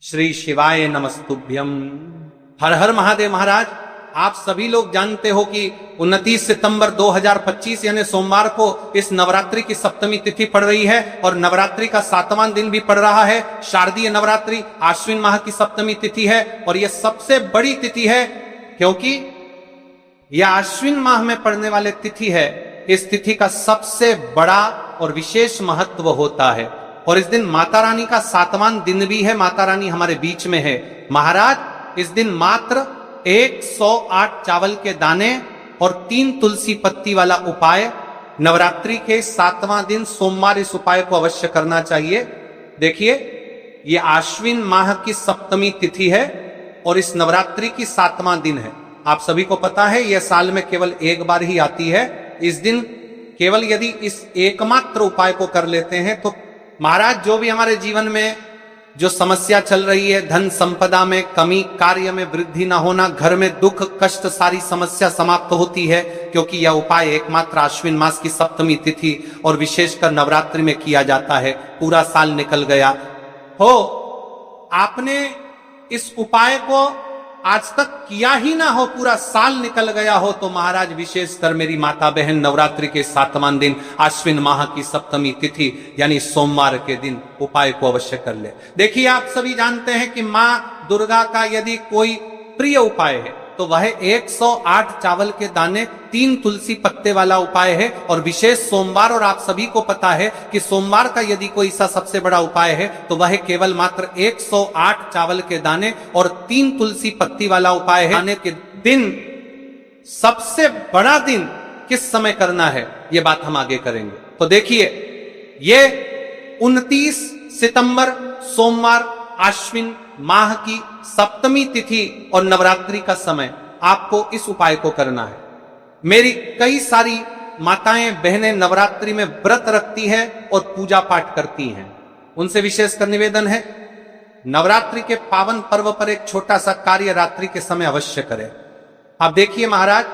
श्री शिवाय नमस्तुभ्यम। हर हर महादेव। महाराज, आप सभी लोग जानते हो कि 29 सितंबर 2025 यानी सोमवार को इस नवरात्रि की सप्तमी तिथि पड़ रही है और नवरात्रि का 7वां दिन भी पड़ रहा है। शारदीय नवरात्रि आश्विन माह की सप्तमी तिथि है और यह सबसे बड़ी तिथि है क्योंकि यह आश्विन माह में पड़ने वाले तिथि है। इस तिथि का सबसे बड़ा और विशेष महत्व होता है और इस दिन माता रानी का 7वां दिन भी है। माता रानी हमारे बीच में है। महाराज, इस दिन मात्र 108 चावल के दाने और 3 तुलसी पत्ती वाला उपाय नवरात्रि के 7वां दिन सोमवार इस उपाय को अवश्य करना चाहिए। देखिए, ये आश्विन माह की सप्तमी तिथि है और इस नवरात्रि की 7वां दिन है। आप सभी को पता है यह साल में केवल एक बार ही आती है। इस दिन केवल यदि इस एकमात्र उपाय को कर लेते हैं तो महाराज, जो भी हमारे जीवन में जो समस्या चल रही है, धन संपदा में कमी, कार्य में वृद्धि न होना, घर में दुख कष्ट, सारी समस्या समाप्त होती है क्योंकि यह उपाय एकमात्र आश्विन मास की सप्तमी तिथि और विशेषकर नवरात्रि में किया जाता है। पूरा साल निकल गया हो, आपने इस उपाय को आज तक किया ही ना हो, पूरा साल निकल गया हो, तो महाराज विशेषकर मेरी माता बहन नवरात्रि के 7वां दिन आश्विन माह की सप्तमी तिथि यानी सोमवार के दिन उपाय को अवश्य कर ले। देखिए, आप सभी जानते हैं कि मां दुर्गा का यदि कोई प्रिय उपाय है तो वह 108 चावल के दाने 3 तुलसी पत्ते वाला उपाय है और विशेष सोमवार। और आप सभी को पता है कि सोमवार का यदि कोई सा सबसे बड़ा उपाय है तो वह केवल मात्र 108 चावल के दाने और 3 तुलसी पत्ती वाला उपाय है। आने के दिन सबसे बड़ा दिन किस समय करना है, यह बात हम आगे करेंगे। तो देखिए, ये 29 सितंबर सोमवार आश्विन माह की सप्तमी तिथि और नवरात्रि का समय आपको इस उपाय को करना है। मेरी कई सारी माताएं बहनें नवरात्रि में व्रत रखती है और पूजा पाठ करती हैं। उनसे विशेषकर निवेदन है, नवरात्रि के पावन पर्व पर एक छोटा सा कार्य रात्रि के समय अवश्य करें। आप देखिए महाराज,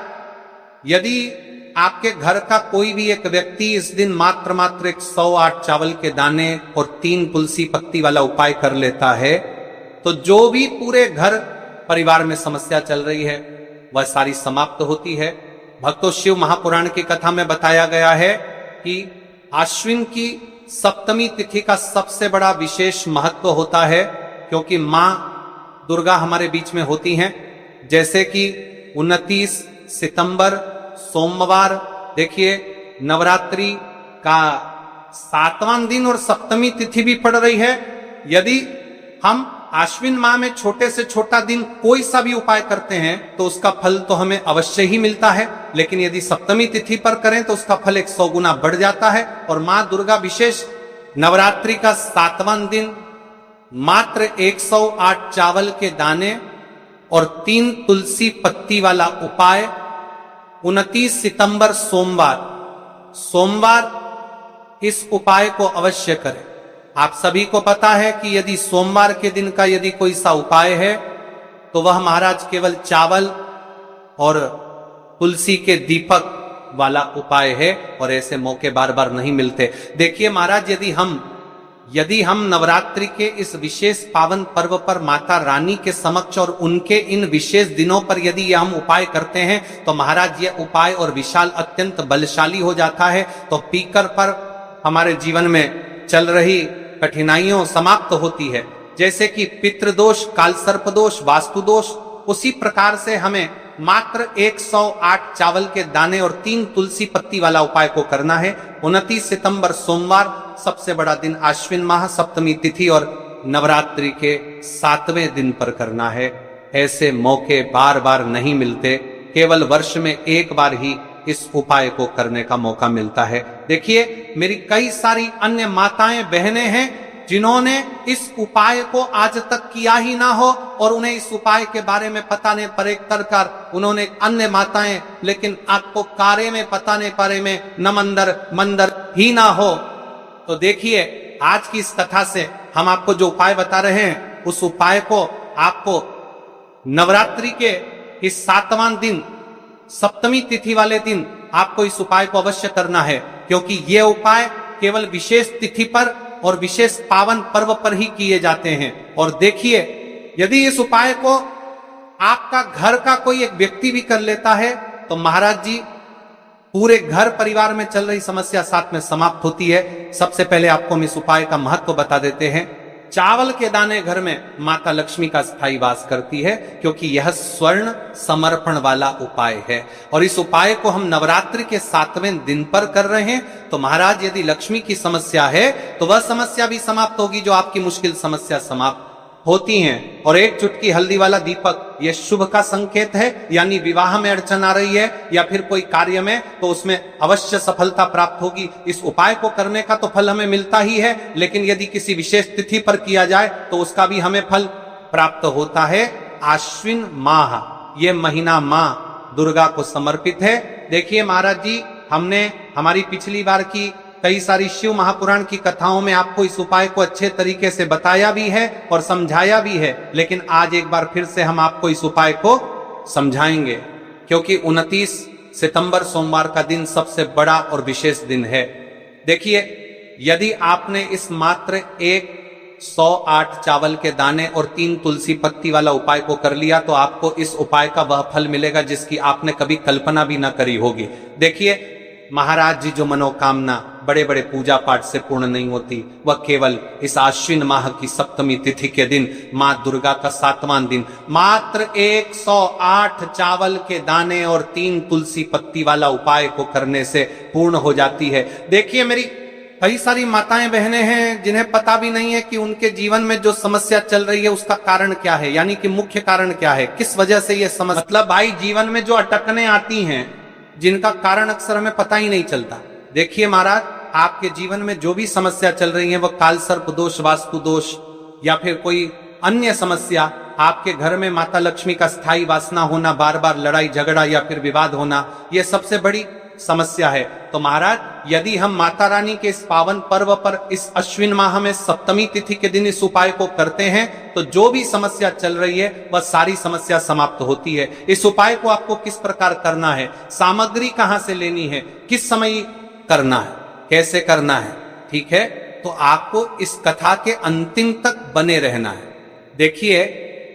यदि आपके घर का कोई भी एक व्यक्ति इस दिन मात्र 108 चावल के दाने और 3 तुलसी पत्ती वाला उपाय कर लेता है तो जो भी पूरे घर परिवार में समस्या चल रही है वह सारी समाप्त होती है। भक्तों, शिव महापुराण की कथा में बताया गया है कि आश्विन की सप्तमी तिथि का सबसे बड़ा विशेष महत्व होता है क्योंकि मां दुर्गा हमारे बीच में होती हैं। जैसे कि 29 सितंबर सोमवार, देखिए नवरात्रि का 7वां दिन और सप्तमी तिथि भी पड़ रही है। यदि हम आश्विन माह में छोटे से छोटा दिन कोई सा भी उपाय करते हैं तो उसका फल तो हमें अवश्य ही मिलता है, लेकिन यदि सप्तमी तिथि पर करें तो उसका फल 100 गुना बढ़ जाता है। और मां दुर्गा विशेष नवरात्रि का 7वां दिन मात्र 108 चावल के दाने और 3 तुलसी पत्ती वाला उपाय 29 सितंबर सोमवार इस उपाय को अवश्य करें। आप सभी को पता है कि यदि सोमवार के दिन का यदि कोई सा उपाय है तो वह महाराज केवल चावल और तुलसी के दीपक वाला उपाय है और ऐसे मौके बार बार नहीं मिलते। देखिए महाराज, यदि हम नवरात्रि के इस विशेष पावन पर्व पर माता रानी के समक्ष और उनके इन विशेष दिनों पर यदि हम उपाय करते हैं तो महाराज ये उपाय और विशाल अत्यंत बलशाली हो जाता है। तो पीकर पर हमारे जीवन में चल रही कठिनाइयों समाप्त होती है। जैसे कि पितृदोष, कालसर्प दोष, वास्तु दोष, उसी प्रकार से हमें मात्र 108 चावल के दाने और 3 तुलसी पत्ती वाला उपाय को करना है। 29 सितंबर सोमवार सबसे बड़ा दिन आश्विन माह सप्तमी तिथि और नवरात्रि के 7वें दिन पर करना है। ऐसे मौके बार बार नहीं मिलते, केवल वर्ष में एक बार ही इस उपाय को करने का मौका मिलता है। देखिए, मेरी कई सारी अन्य माताएं बहनें हैं जिन्होंने इस उपाय को आज तक किया ही ना हो और उन्हें इस उपाय के बारे में पता नहीं पड़े कर उन्होंने अन्य माताएं, लेकिन आपको कार्य में पता नहीं पड़े में न मंदर ही ना हो। तो देखिए, आज की इस कथा से हम आपको जो उपाय बता रहे हैं उस उपाय को आपको नवरात्रि के इस 7वां दिन सप्तमी तिथि वाले दिन आपको इस उपाय को अवश्य करना है क्योंकि यह उपाय केवल विशेष तिथि पर और विशेष पावन पर्व पर ही किए जाते हैं। और देखिए, यदि इस उपाय को आपका घर का कोई एक व्यक्ति भी कर लेता है तो महाराज जी पूरे घर परिवार में चल रही समस्या साथ में समाप्त होती है। सबसे पहले आपको हम इस उपाय का महत्व बता देते हैं। चावल के दाने घर में माता लक्ष्मी का स्थायी वास करती है, क्योंकि यह स्वर्ण समर्पण वाला उपाय है। और इस उपाय को हम नवरात्रि के 7वें दिन पर कर रहे हैं। तो महाराज, यदि लक्ष्मी की समस्या है तो वह समस्या भी समाप्त होगी जो आपकी मुश्किल समस्या समाप्त होती हैं। और एक चुटकी हल्दी वाला दीपक यह शुभ का संकेत है, यानी विवाह में अड़चन आ रही है या फिर कोई कार्य में, तो उसमें अवश्य सफलता प्राप्त होगी। इस उपाय को करने का तो फल हमें मिलता ही है, लेकिन यदि किसी विशेष तिथि पर किया जाए तो उसका भी हमें फल प्राप्त होता है। आश्विन माह, यह महीना मां दुर्गा को समर्पित है। देखिए महाराज जी, हमने हमारी पिछली बार की कई सारी शिव महापुराण की कथाओं में आपको इस उपाय को अच्छे तरीके से बताया भी है और समझाया भी है, लेकिन आज एक बार फिर से हम आपको इस उपाय को समझाएंगे, क्योंकि 29 सितंबर सोमवार का दिन सबसे बड़ा और विशेष दिन है। देखिए, यदि आपने इस मात्र 108 चावल के दाने और 3 तुलसी पत्ती वाला उपाय को कर लिया तो आपको इस उपाय का वह फल मिलेगा जिसकी आपने कभी कल्पना भी ना करी होगी। देखिए, महाराज जी जो मनोकामना बड़े बड़े पूजा पाठ से पूर्ण नहीं होती, वह केवल इस आश्विन माह की सप्तमी तिथि के दिन, मां दुर्गा का 7वां दिन, मात्र 108 चावल के दाने और 3 तुलसी पत्ती वाला उपाय को करने से पूर्ण हो जाती है। देखिए, मेरी कई सारी माताएं बहनें हैं जिन्हें पता भी नहीं है कि उनके जीवन में जो समस्या चल रही है उसका कारण क्या है, यानी कि मुख्य कारण क्या है, किस वजह से ये समस्या, मतलब भाई जीवन में जो अटकने आती हैं जिनका कारण अक्सर हमें पता ही नहीं चलता। देखिए महाराज, आपके जीवन में जो भी समस्या चल रही है, वह काल सर्प दोष, वास्तु दोष या फिर कोई अन्य समस्या, आपके घर में माता लक्ष्मी का स्थायी वास ना होना, बार बार लड़ाई झगड़ा या फिर विवाद होना, यह सबसे बड़ी समस्या है। तो महाराज, यदि हम माता रानी के इस पावन पर्व पर इस अश्विन माह में सप्तमी तिथि के दिन इस उपाय को करते हैं तो जो भी समस्या चल रही है वह सारी समस्या समाप्त होती है। इस उपाय को आपको किस प्रकार करना है, सामग्री कहां से लेनी है, किस समय करना है, कैसे करना है, ठीक है, तो आपको इस कथा के अंतिम तक बने रहना है। देखिए,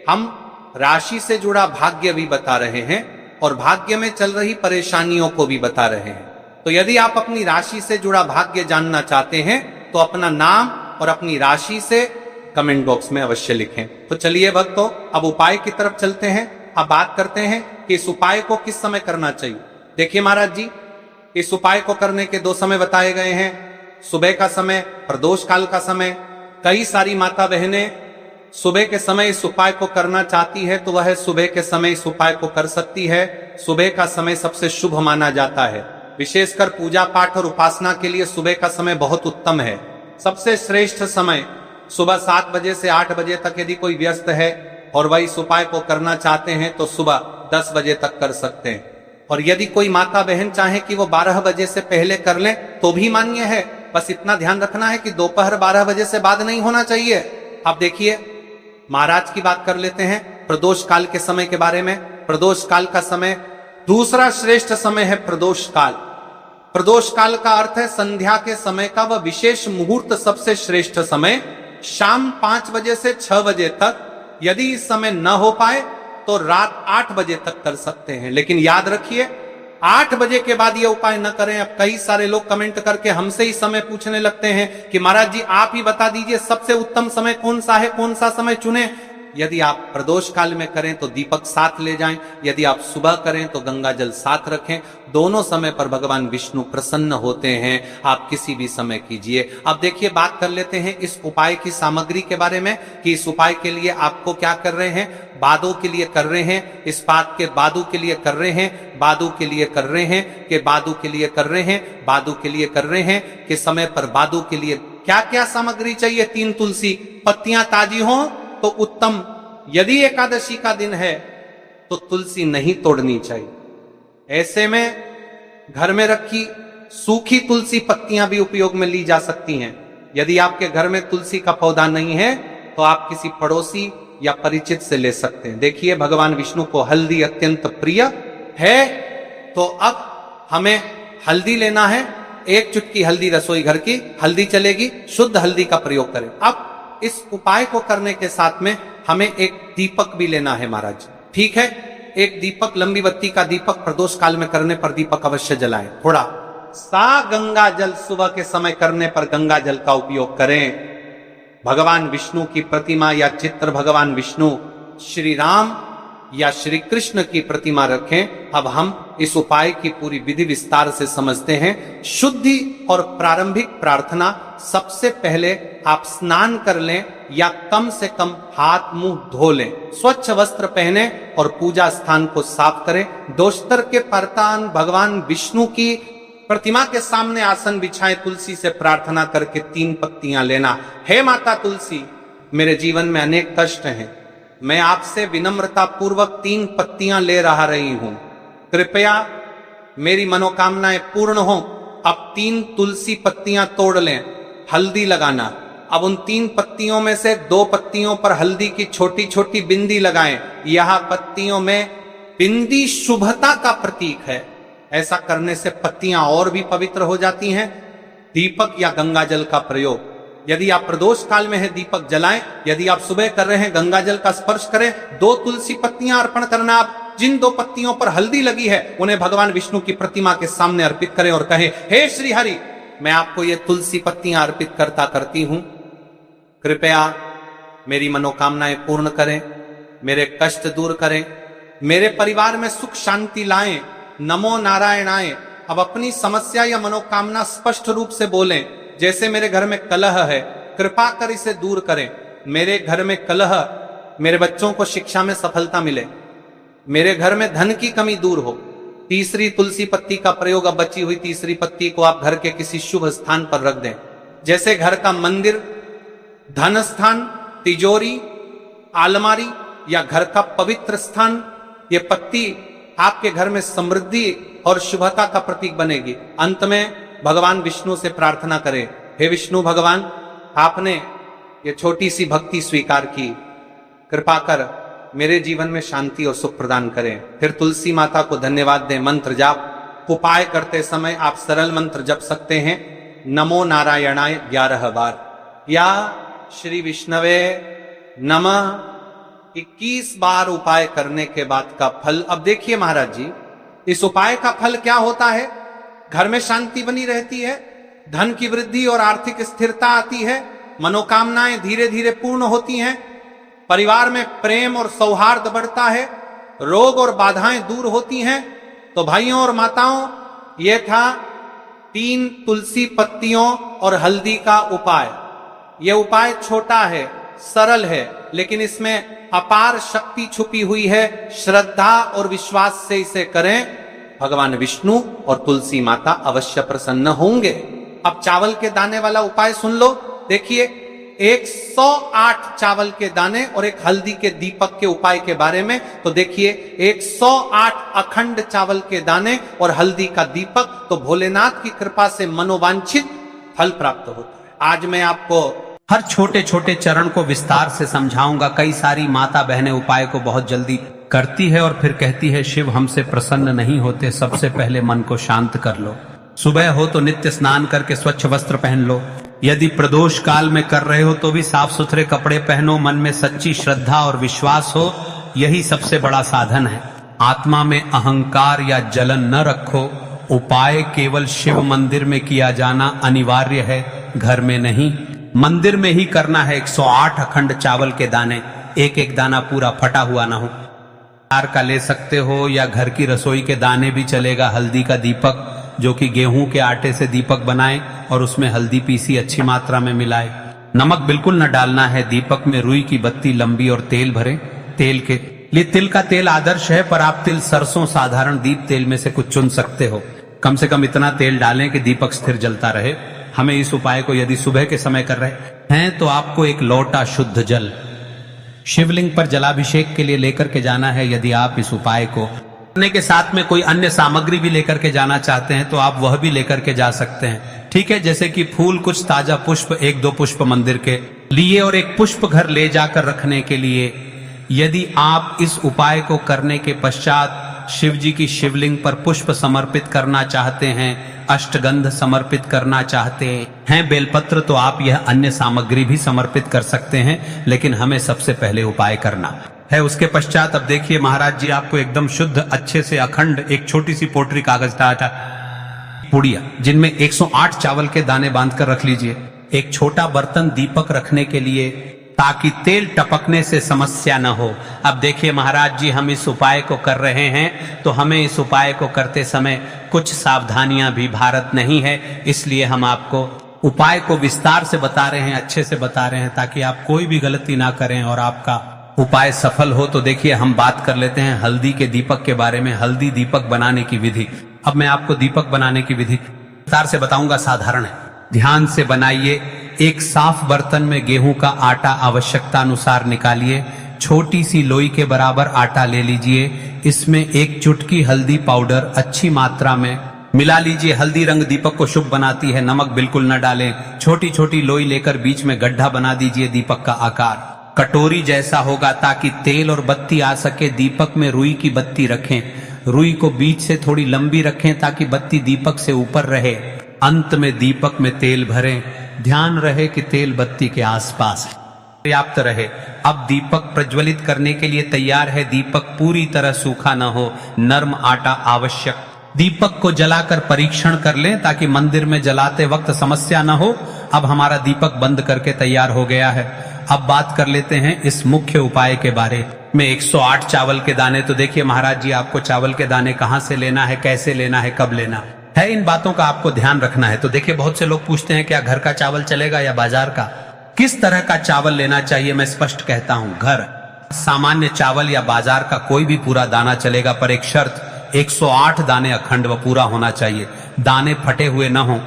हम राशि से जुड़ा भाग्य भी बता रहे हैं और भाग्य में चल रही परेशानियों को भी बता रहे हैं। तो यदि आप अपनी राशि से जुड़ा भाग्य जानना चाहते हैं तो अपना नाम और अपनी राशि से कमेंट बॉक्स में अवश्य लिखें। तो चलिए भक्तों, अब उपाय की तरफ चलते हैं। अब बात करते हैं कि इस उपाय को किस समय करना चाहिए। देखिए महाराज जी, इस उपाय को करने के 2 समय बताए गए हैं, सुबह का समय, प्रदोष काल का समय। कई सारी माता बहनें सुबह के समय इस उपाय को करना चाहती है तो वह सुबह के समय इस उपाय को कर सकती है। सुबह का समय सबसे शुभ माना जाता है, विशेषकर पूजा पाठ और उपासना के लिए सुबह का समय बहुत उत्तम है। सबसे श्रेष्ठ समय सुबह 7 बजे से 8 बजे तक यदि कोई व्यस्त है और वह इस उपाय को करना चाहते हैं तो सुबह 10 बजे तक कर सकते हैं। और यदि कोई माता बहन चाहे कि वो 12 बजे से पहले कर लें तो भी मान्य है, बस इतना ध्यान रखना है कि दोपहर 12 बजे से बाद नहीं होना चाहिए। अब देखिए, महाराज की बात कर लेते हैं प्रदोष काल के समय के बारे में। प्रदोष काल का समय दूसरा श्रेष्ठ समय है प्रदोष काल। प्रदोष काल का अर्थ है संध्या के समय का वह विशेष मुहूर्त, सबसे श्रेष्ठ समय शाम 5 बजे से 6 बजे तक। यदि इस समय न हो पाए तो रात 8 बजे तक कर सकते हैं, लेकिन याद रखिए 8 बजे के बाद ये उपाय न करें। अब कई सारे लोग कमेंट करके हमसे ही समय पूछने लगते हैं कि महाराज जी आप ही बता दीजिए सबसे उत्तम समय कौन सा है, कौन सा समय चुने। यदि आप प्रदोष काल में करें तो दीपक साथ ले जाएं, यदि आप सुबह करें तो गंगा जल साथ रखें। दोनों समय पर भगवान विष्णु प्रसन्न होते हैं, आप किसी भी समय कीजिए। अब देखिए, बात कर लेते हैं इस उपाय की सामग्री के बारे में कि इस उपाय के लिए आपको क्या कर रहे हैं। बादों के लिए कर रहे हैं, इस बात के बादू के लिए कर रहे हैं, बादू के लिए कर रहे हैं कि बादू के लिए कर रहे हैं, बादू के लिए कर रहे हैं कि समय पर बादू के लिए क्या क्या सामग्री चाहिए। 3 तुलसी पत्तियां ताजी हों तो उत्तम। यदि एकादशी का दिन है तो तुलसी नहीं तोड़नी चाहिए। ऐसे में घर में रखी सूखी तुलसी पत्तियां भी उपयोग में ली जा सकती हैं। यदि आपके घर में तुलसी का पौधा नहीं है तो आप किसी पड़ोसी या परिचित से ले सकते हैं। देखिए, भगवान विष्णु को हल्दी अत्यंत प्रिय है, तो अब हमें हल्दी लेना है एक चुटकी हल्दी रसोई घर की हल्दी चलेगी, शुद्ध हल्दी का प्रयोग करें। अब इस उपाय को करने के साथ में हमें एक दीपक भी लेना है महाराज, ठीक है। एक दीपक, लंबी बत्ती का दीपक प्रदोष काल में करने पर दीपक अवश्य जलाएं। थोड़ा सा गंगा जल सुबह के समय करने पर गंगा जल का उपयोग करें। भगवान विष्णु की प्रतिमा या चित्र, भगवान विष्णु, श्री राम या श्री कृष्ण की प्रतिमा रखें। अब हम इस उपाय की पूरी विधि विस्तार से समझते हैं। शुद्धि और प्रारंभिक प्रार्थना, सबसे पहले आप स्नान कर लें या कम से कम हाथ मुंह धो लें, स्वच्छ वस्त्र पहने और पूजा स्थान को साफ करें। दोस्तर के परतान भगवान विष्णु की प्रतिमा के सामने आसन बिछाएं, तुलसी से प्रार्थना करके 3 पत्तियां लेना। हे माता तुलसी, मेरे जीवन में अनेक कष्ट हैं, मैं आपसे विनम्रता पूर्वक 3 पत्तियां ले रही हूं, कृपया मेरी मनोकामनाएं पूर्ण हो। अब 3 तुलसी पत्तियां तोड़ लें, हल्दी लगाना। अब उन 3 पत्तियों में से 2 पत्तियों पर हल्दी की छोटी छोटी बिंदी लगाएं। यह पत्तियों में बिंदी शुभता का प्रतीक है, ऐसा करने से पत्तियां और भी पवित्र हो जाती हैं। दीपक या गंगा जल का प्रयोग, यदि आप प्रदोष काल में है दीपक जलाएं, यदि आप सुबह कर रहे हैं गंगा जल का स्पर्श करें। 2 तुलसी पत्तियां अर्पण करना। आप जिन 2 पत्तियों पर हल्दी लगी है उन्हें भगवान विष्णु की प्रतिमा के सामने अर्पित करें और कहें, हे श्री हरि, मैं आपको ये तुलसी पत्तियां अर्पित करती हूं, कृपया मेरी मनोकामनाएं पूर्ण करें, मेरे कष्ट दूर करें, मेरे परिवार में सुख शांति लाएं। नमो नारायणाय। अब अपनी समस्या या मनोकामना स्पष्ट रूप से बोलें। जैसे मेरे घर में कलह है, कृपा कर इसे दूर करें। मेरे घर में कलह, मेरे बच्चों को शिक्षा में सफलता मिले, मेरे घर में धन की कमी दूर हो। तीसरी तुलसी पत्ती का प्रयोग, अब बची हुई तीसरी पत्ती को आप घर के किसी शुभ स्थान पर रख दें, जैसे घर का मंदिर, धन स्थान, तिजोरी, अलमारी या घर का पवित्र स्थान। ये पत्ती आपके घर में समृद्धि और शुभता का प्रतीक बनेगी। अंत में भगवान विष्णु से प्रार्थना करें, हे विष्णु भगवान, आपने ये छोटी सी भक्ति स्वीकार की, कृपा कर मेरे जीवन में शांति और सुख प्रदान करें। फिर तुलसी माता को धन्यवाद दें। मंत्र जाप, उपाय करते समय आप सरल मंत्र जप सकते हैं, नमो नारायणाय 11 बार या श्री विष्णवे नमः 21 बार उपाय करने के बाद का फल। अब देखिए महाराज जी, इस उपाय का फल क्या होता है? घर में शांति बनी रहती है, धन की वृद्धि और आर्थिक स्थिरता आती है, मनोकामनाएं धीरे धीरे पूर्ण होती हैं, परिवार में प्रेम और सौहार्द बढ़ता है, रोग और बाधाएं दूर होती हैं। तो भाइयों और माताओं, यह था 3 तुलसी पत्तियों और हल्दी का उपाय। यह उपाय छोटा है, सरल है, लेकिन इसमें अपार शक्ति छुपी हुई है। श्रद्धा और विश्वास से इसे करें, भगवान विष्णु और तुलसी माता अवश्य प्रसन्न होंगे। अब चावल के दाने वाला उपाय सुन लो। देखिए, 108 चावल के दाने और एक हल्दी के दीपक के उपाय के बारे में। तो देखिए, 108 अखंड चावल के दाने और हल्दी का दीपक, तो भोलेनाथ की कृपा से मनोवांछित फल प्राप्त होता है। आज मैं आपको हर छोटे छोटे चरण को विस्तार से समझाऊंगा। कई सारी माता बहनें उपाय को बहुत जल्दी करती है और फिर कहती है, शिव हमसे प्रसन्न नहीं होते, सबसे पहले मन को शांत कर लो। सुबह हो तो नित्य स्नान करके स्वच्छ वस्त्र पहन लो, यदि प्रदोष काल में कर रहे हो तो भी साफ सुथरे कपड़े पहनो, मन में सच्ची श्रद्धा और विश्वास हो, यही सबसे बड़ा साधन है। आत्मा में अहंकार या जलन न रखो। उपाय केवल शिव मंदिर में किया जाना अनिवार्य है, घर में नहीं। मंदिर में ही करना है। 108 अखंड चावल के दाने, एक एक दाना पूरा फटा हुआ ना हो। तार का ले सकते हो या घर की रसोई के दाने भी चलेगा। हल्दी का दीपक, जो कि गेहूं के आटे से दीपक बनाए और उसमें हल्दी पीसी अच्छी मात्रा में मिलाए। नमक बिल्कुल न डालना है। दीपक में रुई की बत्ती लंबी और तेल भरे। तेल के लिए तिल का तेल आदर्श है, पर आप तिल, सरसों, साधारण दीप तेल में से कुछ चुन सकते हो। कम से कम इतना तेल डालें कि दीपक स्थिर जलता रहे। हमें इस उपाय को यदि सुबह के समय कर रहे हैं तो आपको एक लोटा शुद्ध जल शिवलिंग पर जलाभिषेक के लिए लेकर के जाना है। यदि आप इस उपाय को करने के साथ में कोई अन्य सामग्री भी लेकर के जाना चाहते हैं तो आप वह भी लेकर के जा सकते हैं, ठीक है। जैसे कि फूल, कुछ ताजा पुष्प, 1-2 पुष्प मंदिर के लिए और एक पुष्प घर ले जाकर रखने के लिए। यदि आप इस उपाय को करने के पश्चात शिव जी की शिवलिंग पर पुष्प समर्पित करना चाहते हैं, अष्टगंध समर्पित करना चाहते हैं, बेलपत्र, तो आप यह अन्य सामग्री भी समर्पित कर सकते हैं, लेकिन हमें सबसे पहले उपाय करना है। उसके पश्चात अब देखिए महाराज जी, आपको एकदम शुद्ध अच्छे से अखंड एक छोटी सी पोटरी कागज टाटा पुड़िया जिनमें 108 चावल के दाने बांधकर रख लीजिए। एक छोटा बर्तन दीपक रखने के लिए, ताकि तेल टपकने से समस्या न हो। अब देखिए महाराज जी, हम इस उपाय को कर रहे हैं तो हमें इस उपाय को करते समय कुछ सावधानियां भी भारत नहीं है, इसलिए हम आपको उपाय को विस्तार से बता रहे हैं, अच्छे से बता रहे हैं, ताकि आप कोई भी गलती ना करें और आपका उपाय सफल हो। तो देखिए हम बात कर लेते हैं हल्दी के दीपक के बारे में, हल्दी दीपक बनाने की विधि। अब मैं आपको दीपक बनाने की विधि विस्तार से बताऊंगा, साधारण है, ध्यान से बनाइए। एक साफ बर्तन में गेहूं का आटा आवश्यकता अनुसार निकालिए, छोटी सी लोई के बराबर आटा ले लीजिए, इसमें एक चुटकी हल्दी पाउडर अच्छी मात्रा में मिला लीजिए। हल्दी रंग दीपक को शुभ बनाती है, नमक बिल्कुल न डालें। छोटी छोटी लोई लेकर बीच में गड्ढा बना दीजिए, दीपक का आकार कटोरी जैसा होगा, ताकि तेल और बत्ती आ सके। दीपक में रुई की बत्ती रखें, रुई को बीच से थोड़ी लंबी रखें ताकि बत्ती दीपक से ऊपर रहे। अंत में दीपक में तेल भरें, ध्यान रहे कि तेल बत्ती के आसपास पर्याप्त रहे। अब दीपक प्रज्वलित करने के लिए तैयार है। दीपक पूरी तरह सूखा न हो, नर्म आटा आवश्यक। दीपक को जलाकर परीक्षण कर लें ताकि मंदिर में जलाते वक्त समस्या न हो। अब हमारा दीपक बंद करके तैयार हो गया है। अब बात कर लेते हैं इस मुख्य उपाय के बारे में। 108 चावल के दाने, तो देखिए महाराज जी, आपको चावल के दाने कहां से लेना है, कैसे लेना है, कब लेना है, इन बातों का आपको ध्यान रखना है। तो देखिए बहुत से लोग पूछते हैं क्या घर का चावल चलेगा या बाजार का, किस तरह का चावल लेना चाहिए। मैं स्पष्ट कहता हूं, घर सामान्य चावल या बाजार का कोई भी पूरा दाना चलेगा, पर एक शर्त, 108 दाने अखंड व पूरा होना चाहिए, दाने फटे हुए न हो।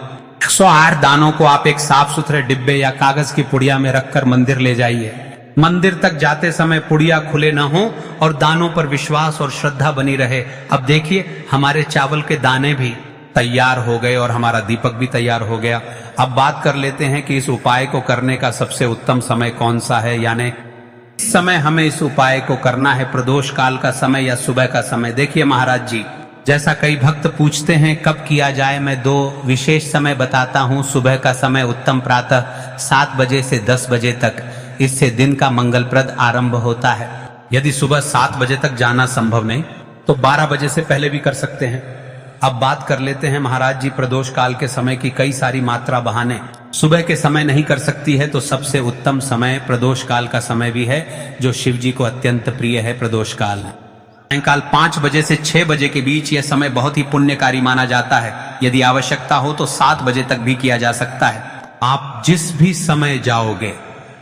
108 दानों को आप एक साफ सुथरे डिब्बे या कागज की पुड़िया में रखकर मंदिर ले जाइए। मंदिर तक जाते समय पुड़िया खुले न हो और दानों पर विश्वास और श्रद्धा बनी रहे। अब देखिए हमारे चावल के दाने भी तैयार हो गए और हमारा दीपक भी तैयार हो गया। अब बात कर लेते हैं कि इस उपाय को करने का सबसे उत्तम समय कौन सा है, यानी इस समय हमें इस उपाय को करना है प्रदोष काल का समय या सुबह का समय। देखिए महाराज जी, जैसा कई भक्त पूछते हैं कब किया जाए, मैं 2 विशेष समय बताता हूं। सुबह का समय उत्तम प्रातः 7 बजे से 10 बजे तक, इससे दिन का मंगलप्रद आरंभ होता है। यदि सुबह 7 बजे तक जाना संभव नहीं तो 12 बजे से पहले भी कर सकते हैं। अब बात कर लेते हैं महाराज जी प्रदोष काल के समय की। कई सारी मात्रा बहाने सुबह के समय नहीं कर सकती है, तो सबसे उत्तम समय प्रदोष काल का समय भी है, जो शिव जी को अत्यंत प्रिय है। प्रदोष काल सायंकाल 5 बजे से 6 बजे के बीच यह समय बहुत ही पुण्यकारी माना जाता है। यदि आवश्यकता हो तो 7 बजे तक भी किया जा सकता है। आप जिस भी समय जाओगे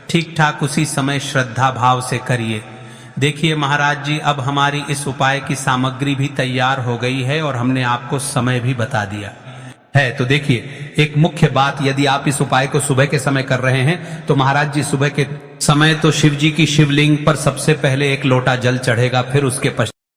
ठीक ठाक उसी समय श्रद्धा भाव से करिए। देखिए महाराज जी, अब हमारी इस उपाय की सामग्री भी तैयार हो गई है और हमने आपको समय भी बता दिया है। तो देखिए एक मुख्य बात, यदि आप इस उपाय को सुबह के समय कर रहे हैं तो महाराज जी सुबह के समय तो शिव जी की शिवलिंग पर सबसे पहले 1 लोटा जल चढ़ेगा, फिर उसके पश्चात